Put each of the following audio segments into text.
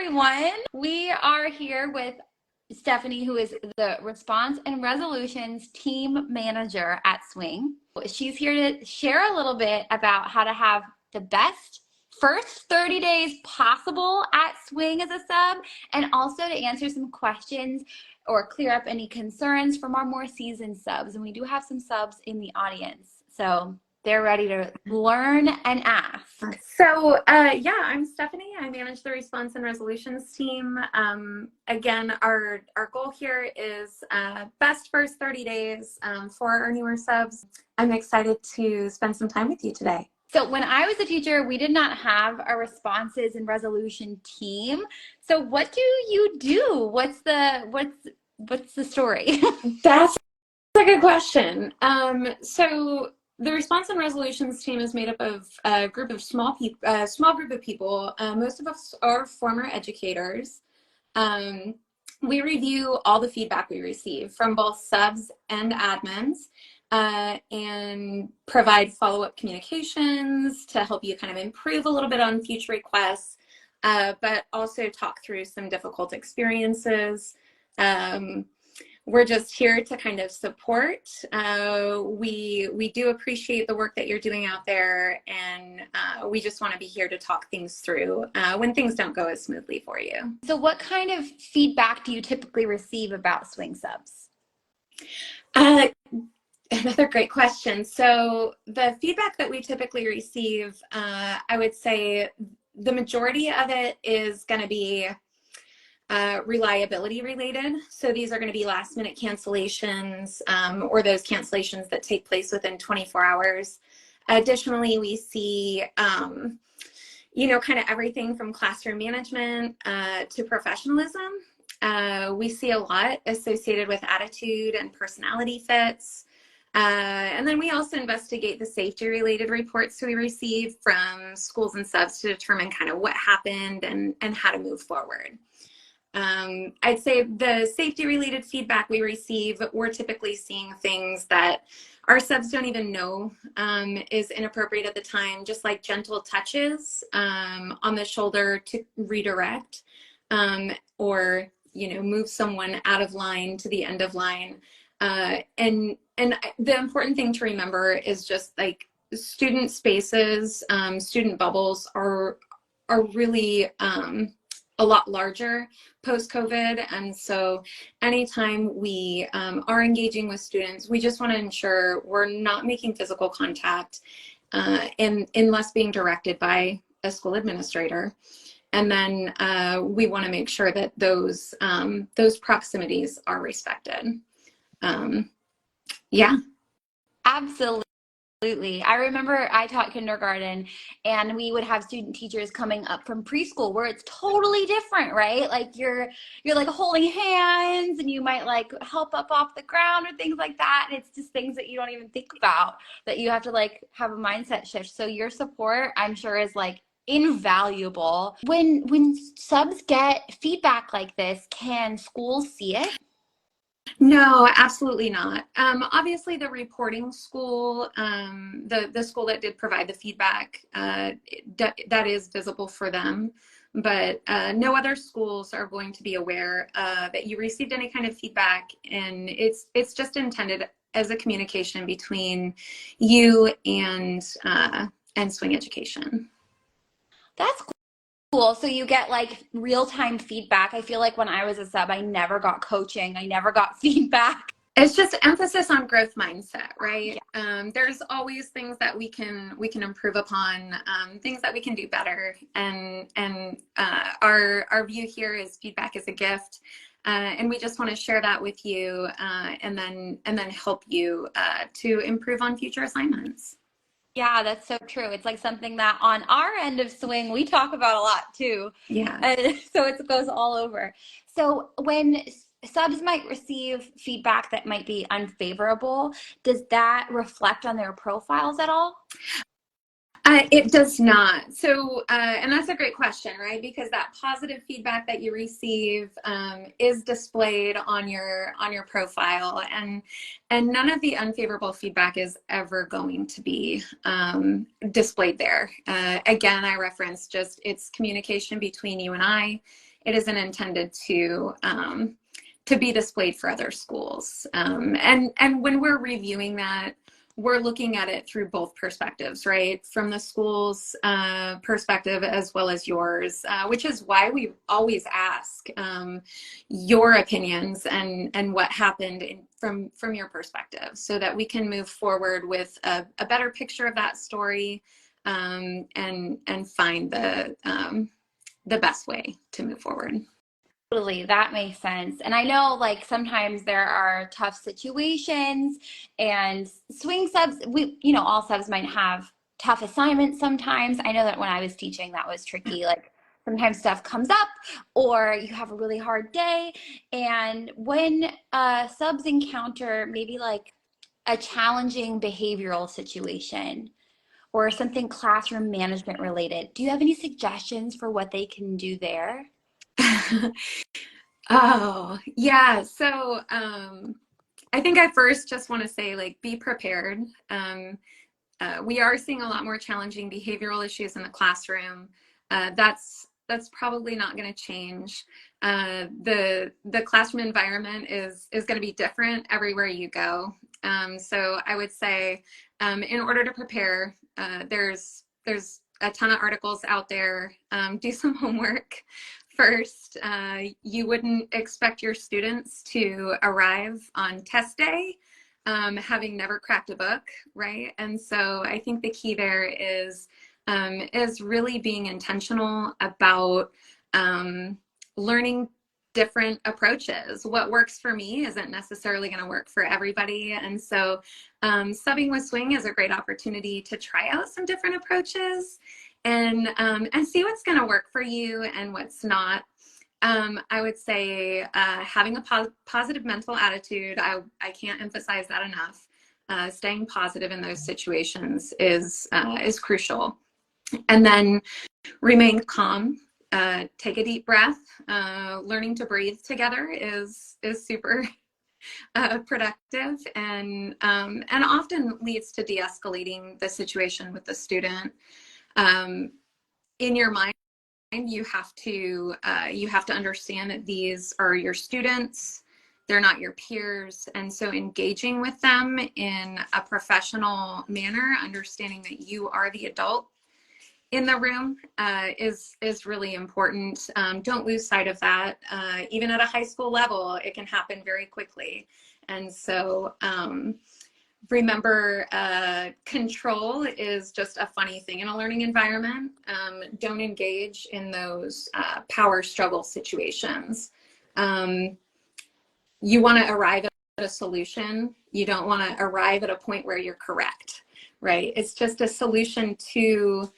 everyone. We are here with Stephanie, who is the Response and Resolutions Team Manager at Swing. She's here to share a little bit about how to have the best first 30 days possible at Swing as a sub, and also to answer some questions or clear up any concerns from our more seasoned subs. And we do have some subs in the audience, so they're ready to learn and ask. So yeah, I'm Stephanie. I manage the Response and Resolutions team. Again, our goal here is best first 30 days for our newer subs. I'm excited to spend some time with you today. So when I was a teacher, we did not have a responses and resolution team. So what do you do? What's the story? That's a good question. So the Response and Resolutions team is made up of a group of small group of people. Most of us are former educators. We review all the feedback we receive from both subs and admins, and provide follow-up communications to help you kind of improve a little bit on future requests, but also talk through some difficult experiences. We're just here to kind of support. We do appreciate the work that you're doing out there, and we just want to be here to talk things through when things don't go as smoothly for you. So what kind of feedback do you typically receive about Swing subs? Another great question. So the feedback that we typically receive, I would say the majority of it is going to be reliability related. So these are going to be last minute cancellations, or those cancellations that take place within 24 hours. Additionally, we see, kind of everything from classroom management to professionalism. We see a lot associated with attitude and personality fits. And then we also investigate the safety related reports we receive from schools and subs to determine kind of what happened and how to move forward. I'd say the safety related feedback we receive, we're typically seeing things that our subs don't even know is inappropriate at the time, just like gentle touches on the shoulder to redirect, or move someone out of line to the end of line. And the important thing to remember is just like student spaces, student bubbles are really a lot larger post-COVID. And so anytime we are engaging with students, we just want to ensure we're not making physical contact unless being directed by a school administrator. And then we want to make sure that those proximities are respected. Yeah. Absolutely. I remember I taught kindergarten, and we would have student teachers coming up from preschool where it's totally different, right? Like you're like holding hands, and you might like help up off the ground or things like that. And it's just things that you don't even think about, that you have to like have a mindset shift. So your support, I'm sure, is like invaluable. When subs get feedback like this, can schools see it? No, absolutely not. Obviously, the reporting school, the school that did provide the feedback, that is visible for them. But no other schools are going to be aware that you received any kind of feedback, and it's just intended as a communication between you and Swing Education. That's cool. So you get like real-time feedback. I feel like when I was a sub, I never got coaching. I never got feedback. It's just emphasis on growth mindset, right? Yeah. There's always things that we can improve upon, things that we can do better. And our view here is feedback is a gift. And we just want to share that with you, and then help you to improve on future assignments. Yeah, that's so true. It's like something that on our end of Swing, we talk about a lot too. Yeah. So it goes all over. So when subs might receive feedback that might be unfavorable, does that reflect on their profiles at all? It does not. So, and that's a great question, right? Because that positive feedback that you receive is displayed on your profile, and none of the unfavorable feedback is ever going to be displayed there. Again, I reference just it's communication between you and I. it isn't intended to be displayed for other schools. And when we're reviewing that, we're looking at it through both perspectives, right? From the school's perspective as well as yours, which is why we always ask your opinions and what happened from your perspective, so that we can move forward with a better picture of that story, and find the best way to move forward. Totally, that makes sense. And I know like sometimes there are tough situations and swing subs, all subs might have tough assignments sometimes. I know that when I was teaching, that was tricky. Like sometimes stuff comes up or you have a really hard day. And when subs encounter maybe like a challenging behavioral situation or something classroom management related, do you have any suggestions for what they can do there? Oh, yeah. So, I think I first just want to say, like, be prepared. We are seeing a lot more challenging behavioral issues in the classroom. That's probably not going to change. The classroom environment is going to be different everywhere you go. So I would say, in order to prepare, there's a ton of articles out there. Do some homework first. You wouldn't expect your students to arrive on test day having never cracked a book, right? And so I think the key there is really being intentional about learning different approaches. What works for me isn't necessarily going to work for everybody. And so subbing with swing is a great opportunity to try out some different approaches and see what's going to work for you and what's not. I would say having a positive mental attitude. I can't emphasize that enough. Staying positive in those situations is crucial. And then remain calm. Take a deep breath. Learning to breathe together is super productive and often leads to de-escalating the situation with the student. In your mind, you have to understand that these are your students, they're not your peers, and so engaging with them in a professional manner, understanding that you are the adult in the room, is really important. Don't lose sight of that. Even at a high school level, it can happen very quickly, and so remember, control is just a funny thing in a learning environment. Don't engage in those power struggle situations. You want to arrive at a solution. You don't want to arrive at a point where you're correct, right? It's just a solution to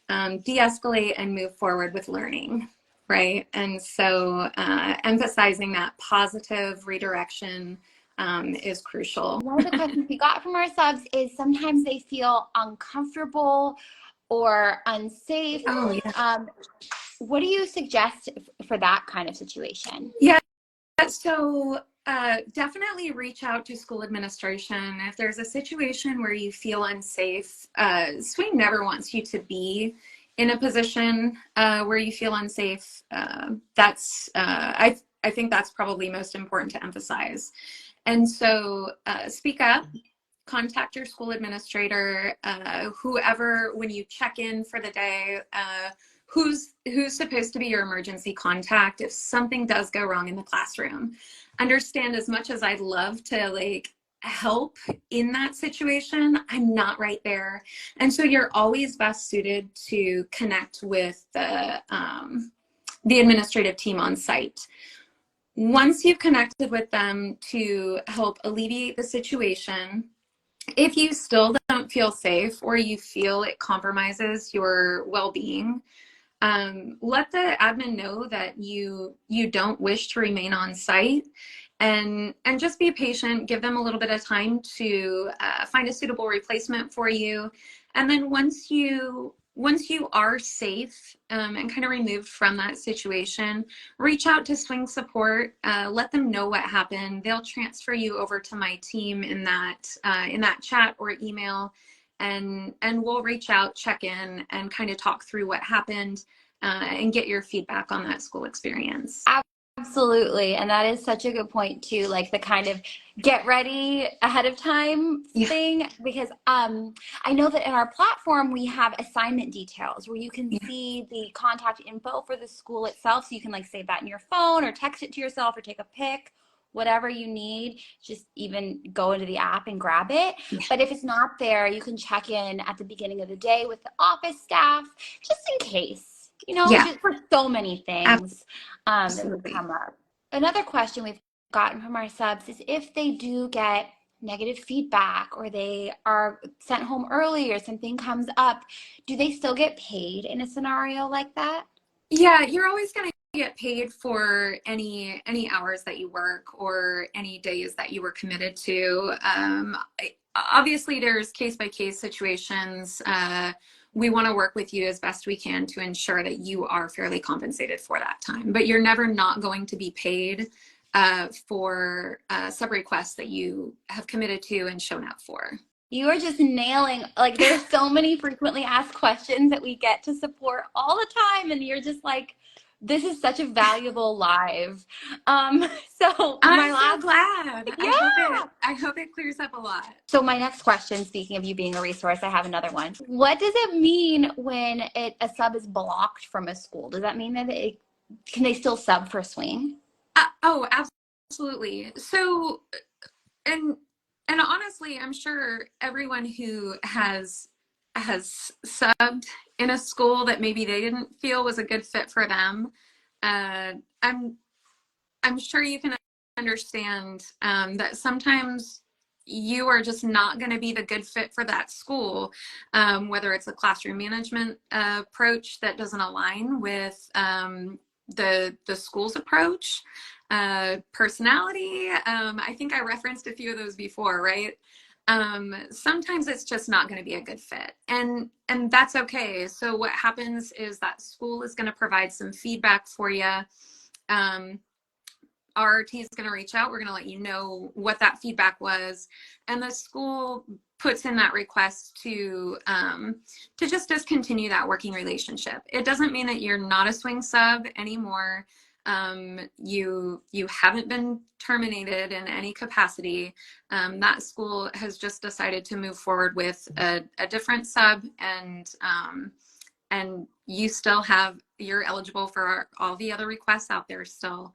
de-escalate and move forward with learning, right? And so emphasizing that positive redirection is crucial. One of the questions we got from our subs is sometimes they feel uncomfortable or unsafe. Oh, yeah. What do you suggest for that kind of situation? Yeah, so definitely reach out to school administration. If there's a situation where you feel unsafe, swing never wants you to be in a position where you feel unsafe. I think that's probably most important to emphasize. And so speak up, contact your school administrator, whoever, when you check in for the day, who's supposed to be your emergency contact if something does go wrong in the classroom. Understand, as much as I'd love to like help in that situation, I'm not right there. And so you're always best suited to connect with the administrative team on site. Once you've connected with them to help alleviate the situation, if you still don't feel safe or you feel it compromises your well-being, let the admin know that you don't wish to remain on site, and just be patient. Give them a little bit of time to find a suitable replacement for you. And then once you are safe and kind of removed from that situation, reach out to swing support. Let them know what happened. They'll transfer you over to my team in that chat or email, and we'll reach out, check in, and kind of talk through what happened. and get your feedback on that school experience. Absolutely. And that is such a good point too, like the kind of get ready ahead of time Yeah. thing, because I know that in our platform we have assignment details where you can Yeah. see the contact info for the school itself. So you can like save that in your phone or text it to yourself or take a pic, whatever you need, just even go into the app and grab it. Yeah. But if it's not there, you can check in at the beginning of the day with the office staff just in case, Yeah. just for so many things that could Absolutely. come up. Another question we've gotten from our subs is if they do get negative feedback or they are sent home early or something comes up, do they still get paid in a scenario like that? Yeah, you're always going to get paid for any hours that you work or any days that you were committed to. Obviously, there's case by case situations. We want to work with you as best we can to ensure that you are fairly compensated for that time, but you're never not going to be paid for sub requests that you have committed to and shown up for. You are just nailing, like, there's so many frequently asked questions that we get to support all the time, and you're just like, this is such a valuable live. Um, so I'm my so last, glad. yeah. I hope it clears up a lot. So my next question, speaking of you being a resource, I have another one. What does it mean when a sub is blocked from a school? Does that mean that can they still sub for swing? Oh, absolutely. So, and and honestly, I'm sure everyone who has subbed in a school that maybe they didn't feel was a good fit for them, uh, I'm I'm sure you can understand that sometimes you are just not going to be the good fit for that school, whether it's a classroom management approach that doesn't align with the school's approach, personality. I think I referenced a few of those before, right? Sometimes it's just not going to be a good fit, and that's okay. So what happens is that school is going to provide some feedback for you. Our RT is going to reach out. We're going to let you know what that feedback was, and the school puts in that request to just discontinue that working relationship. It doesn't mean that you're not a swing sub anymore. You haven't been terminated in any capacity. That school has just decided to move forward with a different sub, and you still you're eligible for all the other requests out there still.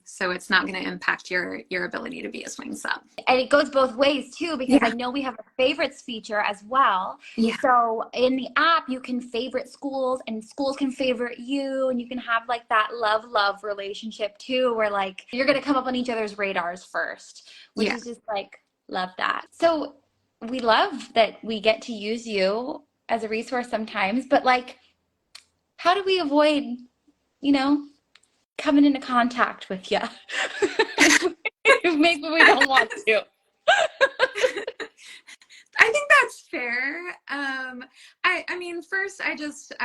So it's not going to impact your ability to be a swing sub. And it goes both ways too, because I Yeah. know we have a favorites feature as well. Yeah. So in the app, you can favorite schools and schools can favorite you, and you can have like that love relationship too, where like you're going to come up on each other's radars first, which Yeah. is just like, love that. So we love that we get to use you as a resource sometimes, but like, how do we avoid, you know, coming into contact with you? Maybe we don't want to. I think that's fair. I mean, first, I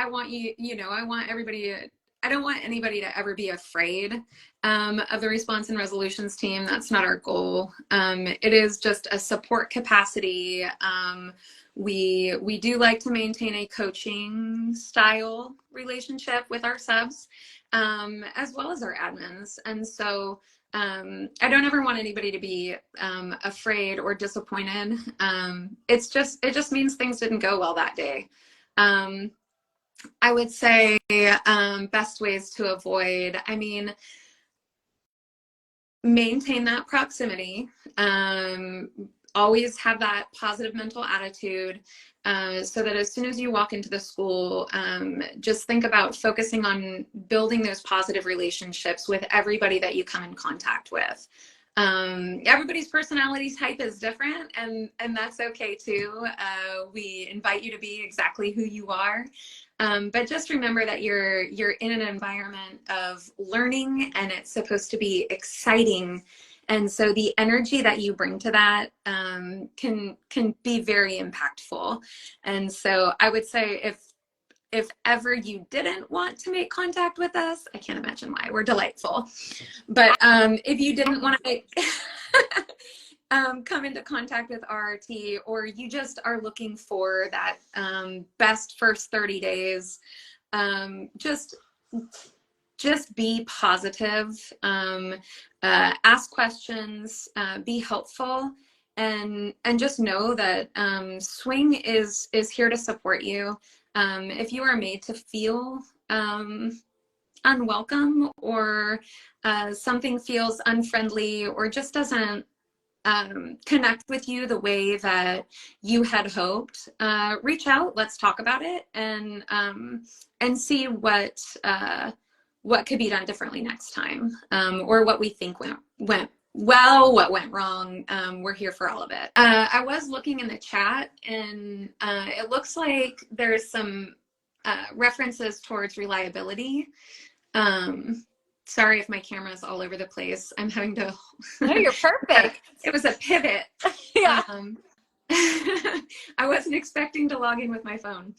want I want everybody I don't want anybody to ever be afraid of the response and resolutions team. That's not our goal. It is just a support capacity. We do like to maintain a coaching style relationship with our subs, as well as our admins. And so I don't ever want anybody to be afraid or disappointed. It just means things didn't go well that day. I would say best ways to avoid. I mean, maintain that proximity. Always have that positive mental attitude, so that as soon as you walk into the school, just think about focusing on building those positive relationships with everybody that you come in contact with. Everybody's personality type is different, and that's okay too. We invite you to be exactly who you are. But just remember that you're in an environment of learning, and it's supposed to be exciting. And so the energy that you bring to that can be very impactful. And so I would say if ever you didn't want to make contact with us, I can't imagine why. We're delightful. But if you didn't want to make come into contact with RRT, or you just are looking for that best first 30 days, Just be positive, ask questions, be helpful, and just know that Swing is here to support you. If you are made to feel unwelcome, or something feels unfriendly, or just doesn't connect with you the way that you had hoped, reach out. Let's talk about it, and see what could be done differently next time, or what we think went well, what went wrong. We're here for all of it. I was looking in the chat, and it looks like there's some references towards reliability. Sorry if my camera's all over the place. I'm having to. No, you're perfect. It was a pivot. Yeah. I wasn't expecting to log in with my phone.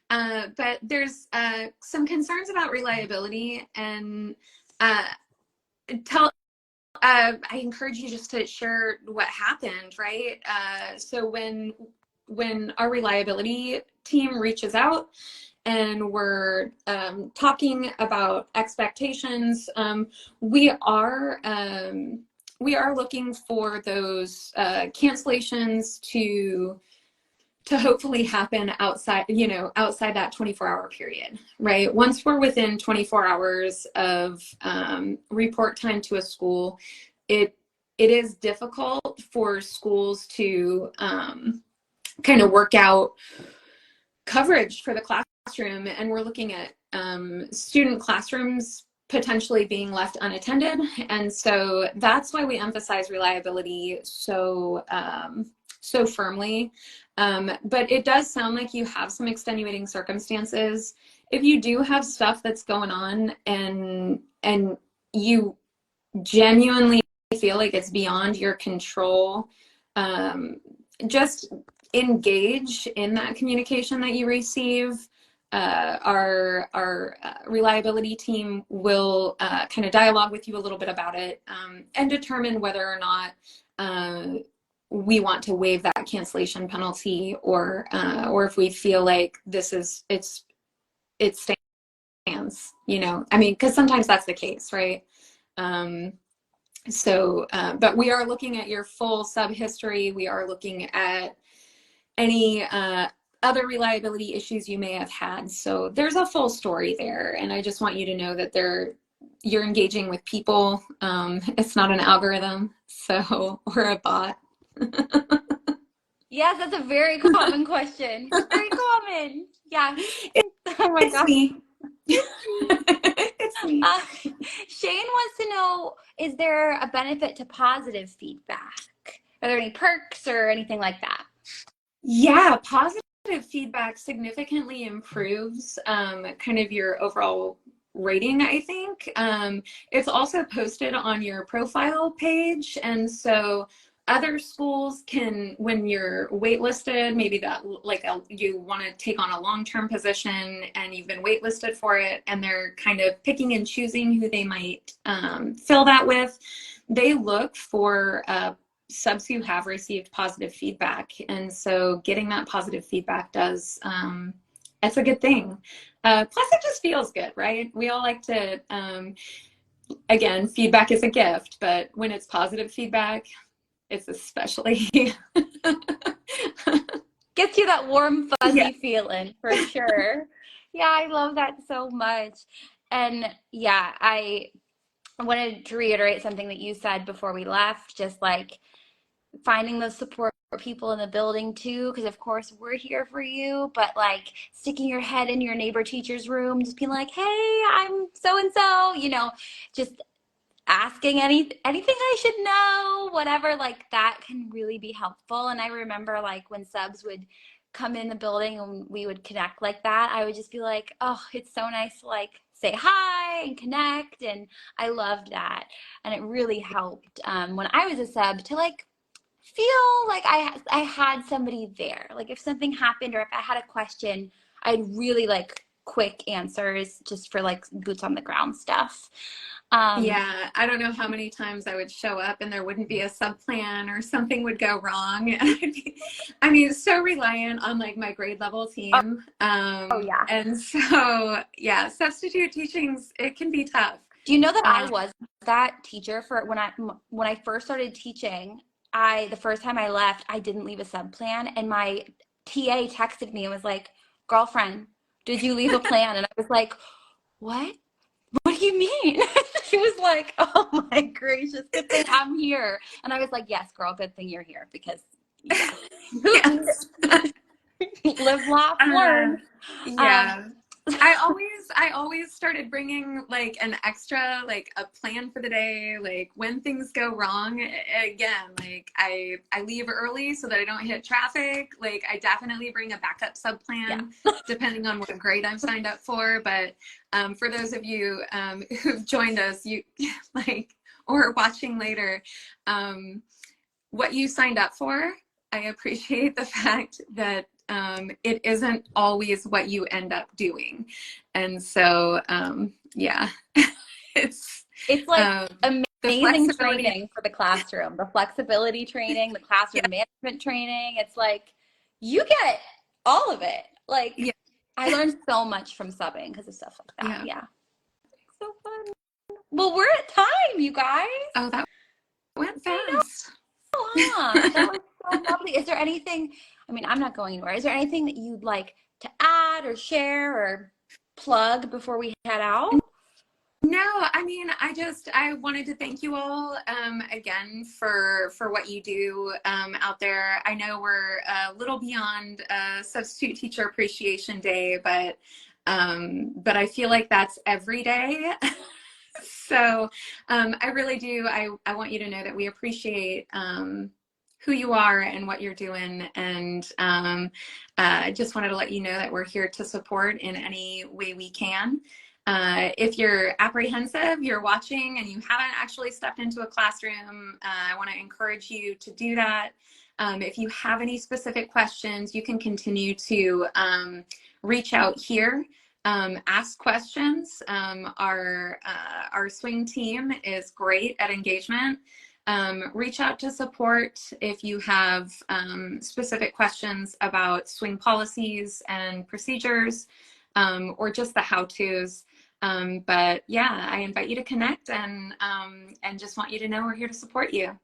But there's some concerns about reliability, and I encourage you just to share what happened, right? So when our reliability team reaches out and we're talking about expectations, we are looking for those cancellations to hopefully happen outside that 24-hour period, right? Once we're within 24 hours of report time to a school, it is difficult for schools to kind of work out coverage for the classroom, and we're looking at student classrooms potentially being left unattended. And so that's why we emphasize reliability so firmly. But it does sound like you have some extenuating circumstances. If you do have stuff that's going on, and you genuinely feel like it's beyond your control, just engage in that communication that you receive. Our reliability team will kind of dialogue with you a little bit about it, and determine whether or not we want to waive that cancellation penalty, or if we feel like it stands, I mean, because sometimes that's the case, right? But we are looking at your full sub history. We are looking at any other reliability issues you may have had. So there's a full story there. And I just want you to know that you're engaging with people. It's not an algorithm, or a bot. Yes, that's a very common question. Very common. Yeah. Oh my It's gosh. me. It's me. Shane wants to know, is there a benefit to positive feedback? Are there any perks or anything like that? Yeah, positive feedback significantly improves kind of your overall rating, I think. It's also posted on your profile page, and so other schools can, when you're waitlisted, maybe that you want to take on a long-term position and you've been waitlisted for it, and they're kind of picking and choosing who they might fill that with. They look for subs who have received positive feedback, and so getting that positive feedback does it's a good thing. Plus it just feels good, right? We all like to again, feedback is a gift, but when it's positive feedback, it's especially gets you that warm fuzzy feeling for sure. Yeah, I love that so much. And yeah, I wanted to reiterate something that you said before we left, just like finding those support people in the building too, because of course we're here for you, but like sticking your head in your neighbor teacher's room, just being like, hey, I'm so and so, just asking anything I should know, whatever, like that can really be helpful. And I remember like when subs would come in the building and we would connect like that, I would just be like, oh, it's so nice to like say hi and connect. And I loved that. And it really helped when I was a sub to like feel like I had somebody there. Like if something happened or if I had a question, I'd really like quick answers just for like boots on the ground stuff. Um, Yeah, I don't know how many times I would show up and there wouldn't be a sub plan or something would go wrong. And I mean, so reliant on like my grade level oh, team. oh yeah. And so, yeah, substitute teachings, it can be tough. Do you know that I Um, was that teacher for when I first started teaching? The first time I left, I didn't leave a sub plan, and my TA texted me and was like, "Girlfriend, did you leave a plan?" And I was like, "What? What do you mean?" She was like, "Oh my gracious, good thing I'm here." And I was like, "Yes, girl, good thing you're here because yeah, yes. live, laugh, Uh, learn." Um, yeah. I always started bringing like an extra, like a plan for the day, like when things go wrong. Again, like I leave early so that I don't hit traffic. Like I definitely bring a backup sub yeah. plan depending on what grade I'm signed up for. But for those of you who've joined us, you like or watching later, what you signed up for, I appreciate the fact that it isn't always what you end up doing. And so, yeah, it's It's like um, the amazing flexibility. training for the classroom, the flexibility training, the Yeah, classroom management training. It's like you get all of it. Like yeah, I learned so much from subbing because of stuff like that. yeah. Yeah. So fun. Well, we're at time, you guys. Oh, that went I know, fast. huh? That was so lovely. Is there anything, I mean, I'm not going anywhere. Is there anything that you'd like to add or share or plug before we head out? No, I mean, I wanted to thank you all again for what you do out there. I know we're a little beyond Substitute Teacher Appreciation Day, but I feel like that's every day. So I really do. I want you to know that we appreciate who you are and what you're doing, and I just wanted to let you know that we're here to support in any way we can. If you're apprehensive, you're watching, and you haven't actually stepped into a classroom, I want to encourage you to do that. If you have any specific questions, you can continue to reach out here. Ask questions. Our swing team is great at engagement. Reach out to support if you have specific questions about swing policies and procedures, or just the how-tos. But yeah, I invite you to connect, and just want you to know we're here to support you.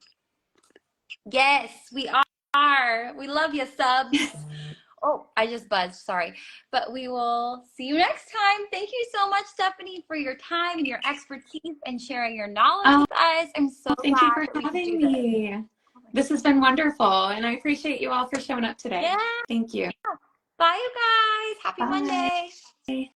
Yes, we are. We love you, subs. Oh, I just buzzed. Sorry. But we will see you next time. Thank you so much, Stephanie, for your time and your expertise and sharing your knowledge Oh, with us. I'm so thank you glad for that we could having do this. me. Oh my This has been wonderful, and I appreciate you all for showing up God. today. Yeah. Thank you. Bye, you guys. Happy Monday. Bye.